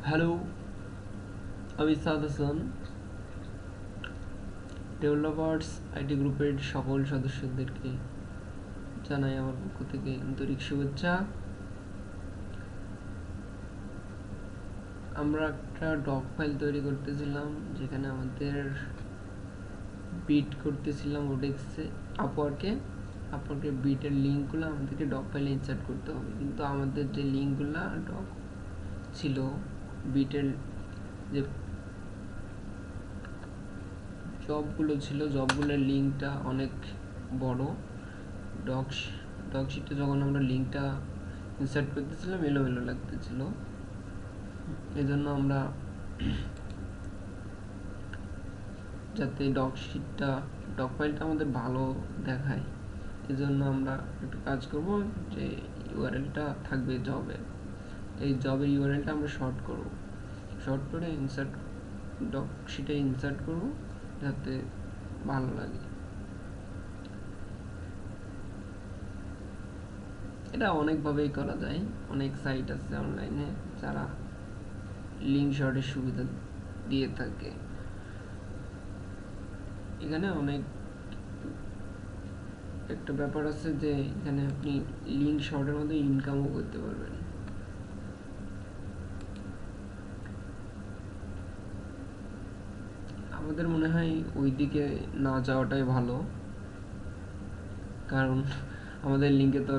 Hello, আমি সাদ Hasan. Developers IT গ্রুপের সকল সদস্যদেরকে জানাই আমার পক্ষ থেকে আন্তরিক শুভেচ্ছা। আমরা একটা ডক ফাইল তৈরি করতেছিলাম, যেখানে আমাদের বিট করতেছিলাম ওডেক্সে আপওয়ার্কে বিটের লিঙ্কগুলো আমাদেরকে ডক ফাইলে ইনসার্ট করতে হবে, কিন্তু আমাদের যে লিঙ্কগুলো ডক ছিল, বিটের যে জবগুলো ছিল, জবগুলোর লিঙ্কটা অনেক বড়। ডক শিটে যখন আমরা লিঙ্কটা ইনসার্ট করতেছিলাম, এলোমেলো লাগতেছিল। এই জন্য আমরা, যাতে ডক ফাইলটা আমাদের ভালো দেখায়, এই জন্য আমরা একটা কাজ করব, যে ইউআরএলটা থাকবে জবের, এই জবের ইউআরএলটা আমরা শর্ট করে ডক শিটে ইনসার্ট করব, যাতে ভালো লাগে। এটা অনেকভাবেই করা যায়। অনেক সাইট আছে অনলাইনে যারা লিঙ্ক শর্টের সুবিধা দিয়ে থাকে। এখানে অনেক একটা ব্যাপার আছে যে এখানে আপনি লিঙ্ক শর্টের মধ্যে ইনকামও করতে পারবেন। আমাদের মনে হয় ওই দিকে না যাওয়াটাই ভালো, কারণ আমাদের লিঙ্কে তো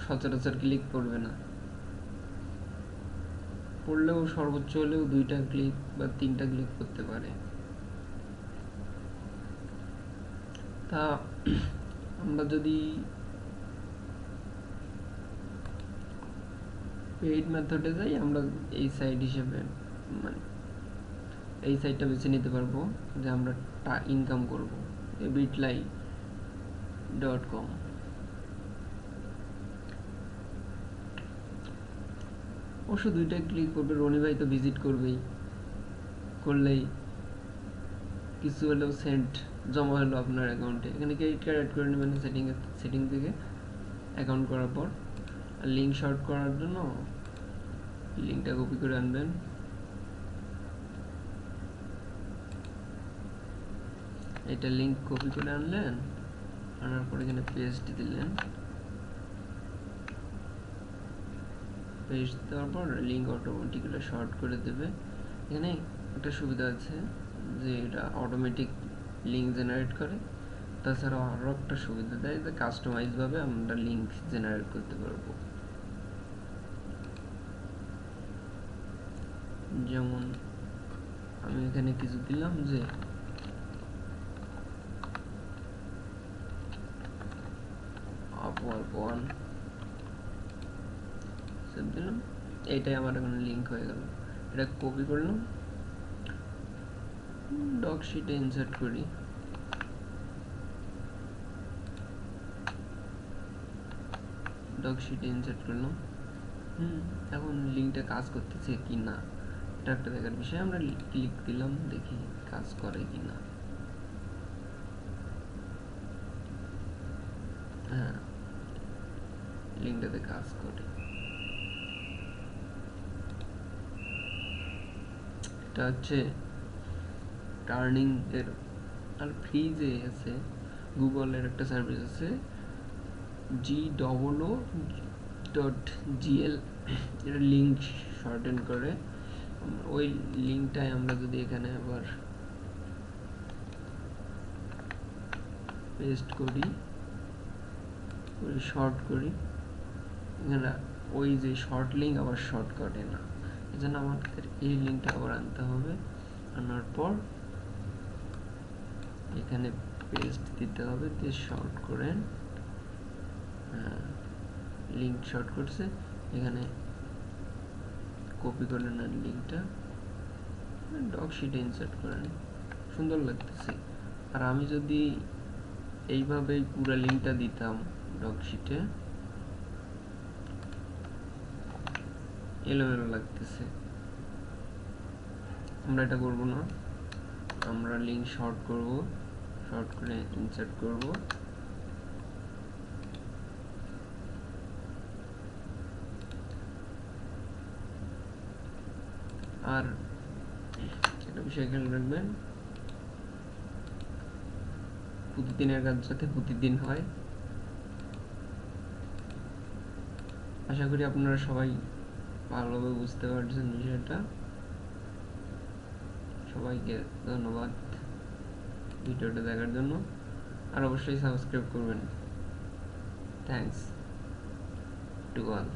সচরাচর ক্লিক করবে না, পড়লেও সর্বোচ্চ হলেও 2টা ক্লিক বা 3টা ক্লিক করতে পারে। তা আমরা যদি পেইড মেথডে যাই, আমরা এই সাইট হিসেবে, মানে এই সাইটটা বেছে নিতে পারবো যে আমরা ইনকাম করব, bitly.com। অবশ্য 2টাই ক্লিক করবে, রনি ভাই তো ভিজিট করবেই, করলেই কিছু হলেও সেন্ট জমা হলো আপনার অ্যাকাউন্টে। এখানে ক্রেডিট কার্ড অ্যাড করে নেবেন সেটিং থেকে অ্যাকাউন্ট করার পর। আর লিঙ্ক শর্ট করার জন্য লিঙ্কটা কপি করে আনবেন, এটা লিঙ্ক কপি করে আনলেন, আনার পর এখানে পেস্ট দিলেন, পেস্ট দেওয়ার পর লিঙ্ক অটোমেটিক্যালি শর্ট করে দেবে। এখানে একটা সুবিধা আছে যে এটা অটোমেটিক লিঙ্ক জেনারেট করে। তাছাড়া আরও একটা সুবিধা দেয় যে কাস্টমাইজভাবে আমরা লিঙ্ক জেনারেট করতে পারবো। যেমন আমি এখানে কিছু দিলাম, যে আপওয়ার্ক 1 সেভ দিলাম, এইটাই আমার এখন লিঙ্ক হয়ে গেল। এটা কপি করলাম, ডক শিটে ইনসার্ট করি, ডক শিটে ইনসার্ট করলাম। এখন লিঙ্কটা কাজ করতেছে কি না এটা একটা দেখার বিষয়। আমরা ক্লিক দিলাম, দেখি কাজ করে কি না। হ্যাঁ, লিঙ্কটাতে কাজ করে। এটা হচ্ছে টার্নিং এর। আর ফ্রি যে আছে, গুগলের একটা সার্ভিস আছে GOO.GL, এটা লিঙ্ক শর্টেন করে। ওই লিঙ্কটাই আমরা যদি এখানে আবার পেস্ট করি, শর্ট করি, এখানে ওই যে শর্ট লিঙ্ক আবার শর্ট করে না, এজন্য আমাদের এই লিঙ্কটা আবার আনতে হবে। আনার পর এখানে পেস্ট দিতে হবে, দিয়ে শর্ট করে, লিঙ্ক শর্ট করছে, এখানে কপি করে নেন লিঙ্কটা, ডক শিটে ইনসার্ট করেন, সুন্দর লাগতেছে। আর আমি যদি এইভাবেই পুরো লিঙ্কটা দিতাম ডক শিটে, এলোমেলো লাগতেছে। আমরা এটা করব না, আমরা লিঙ্ক শর্ট করব, শর্ট করে ইনসার্ট করব। আর একটা বিষয় খেয়াল রাখবেন, প্রতিদিনের কাজ যাতে প্রতিদিন হয়। আশা করি আপনারা সবাই ভালোভাবে বুঝতে পারছেন বিষয়টা। সবাইকে ধন্যবাদ ভিডিওটা দেখার জন্য, আর অবশ্যই সাবস্ক্রাইব করবেন। Thanks to all.